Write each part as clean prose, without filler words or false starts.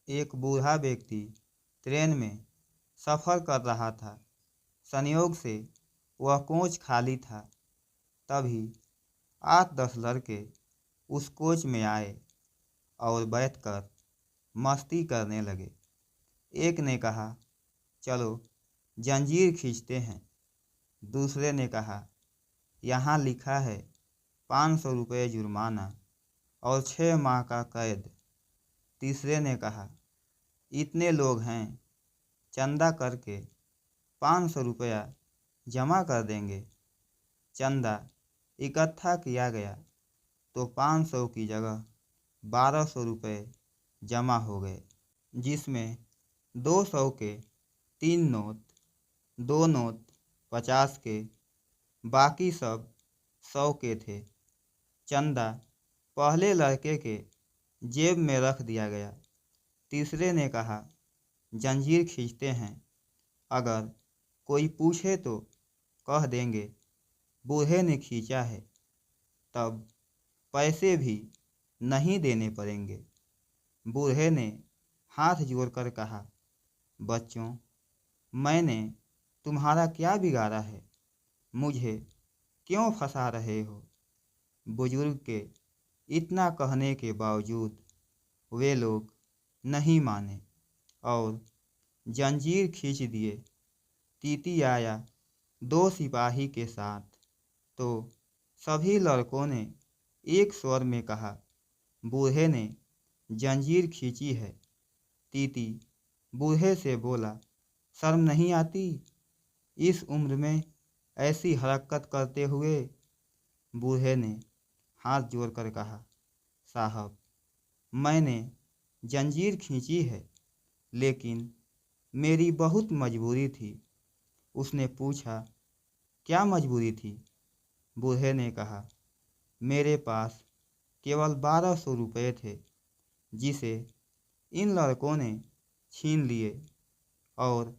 एक बूढ़ा व्यक्ति ट्रेन में सफ़र कर रहा था। संयोग से वह कोच खाली था। तभी 8-10 लड़के उस कोच में आए और बैठकर मस्ती करने लगे। एक ने कहा, चलो जंजीर खींचते हैं। दूसरे ने कहा, यहाँ लिखा है 500 रुपये जुर्माना और 6 माह का कैद। तीसरे ने कहा, इतने लोग हैं, चंदा करके 500 रुपया जमा कर देंगे। चंदा इकट्ठा किया गया तो 500 की जगह 1200 रुपये जमा हो गए, जिसमें 200 के 3 नोट, 2 नोट 50 के, बाकी सब 100 के थे। चंदा पहले लड़के के जेब में रख दिया गया। तीसरे ने कहा, जंजीर खींचते हैं, अगर कोई पूछे तो कह देंगे बूढ़े ने खींचा है, तब पैसे भी नहीं देने पड़ेंगे। बूढ़े ने हाथ जोड़कर कहा, बच्चों, मैंने तुम्हारा क्या बिगाड़ा है, मुझे क्यों फंसा रहे हो? बुजुर्ग के इतना कहने के बावजूद वे लोग नहीं माने और जंजीर खींच दिए। टीटी आया 2 सिपाही के साथ, तो सभी लड़कों ने एक स्वर में कहा, बूढ़े ने जंजीर खींची है। टीटी बूढ़े से बोला, शर्म नहीं आती इस उम्र में ऐसी हरकत करते हुए? बूढ़े ने हाथ जोड़कर कहा, साहब, मैंने जंजीर खींची है, लेकिन मेरी बहुत मजबूरी थी। उसने पूछा, क्या मजबूरी थी? बूढ़े ने कहा, मेरे पास केवल 1200 रुपये थे, जिसे इन लड़कों ने छीन लिए और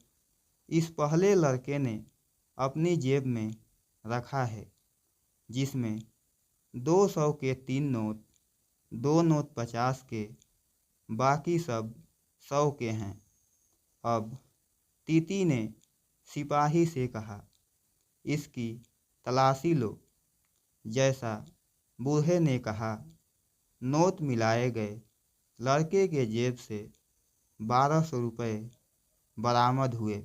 इस पहले लड़के ने अपनी जेब में रखा है, जिसमें 200 के 3 नोट, 2 नोट 50 के, बाकी सब 100 के हैं। अब टीटी ने सिपाही से कहा, इसकी तलाशी लो। जैसा बूढ़े ने कहा, नोट मिलाए गए। लड़के के जेब से 1200 रुपये बरामद हुए,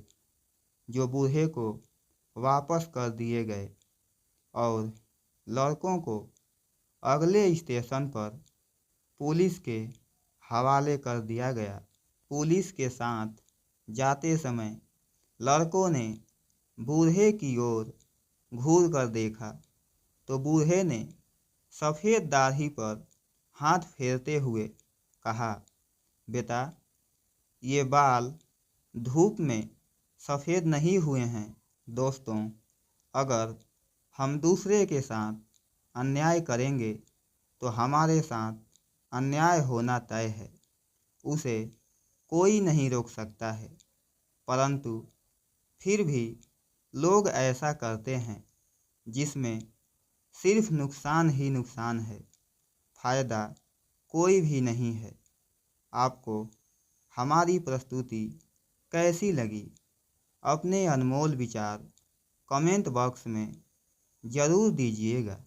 जो बूढ़े को वापस कर दिए गए और लड़कों को अगले स्टेशन पर पुलिस के हवाले कर दिया गया। पुलिस के साथ जाते समय लड़कों ने बूढ़े की ओर घूर कर देखा तो बूढ़े ने सफ़ेद दाढ़ी पर हाथ फेरते हुए कहा, बेटा, ये बाल धूप में सफ़ेद नहीं हुए हैं। दोस्तों, अगर हम दूसरे के साथ अन्याय करेंगे तो हमारे साथ अन्याय होना तय है। उसे कोई नहीं रोक सकता है, परंतु फिर भी लोग ऐसा करते हैं जिसमें सिर्फ नुकसान ही नुकसान है, फ़ायदा कोई भी नहीं है। आपको हमारी प्रस्तुति कैसी लगी? अपने अनमोल विचार कमेंट बॉक्स में ज़रूर दीजिएगा।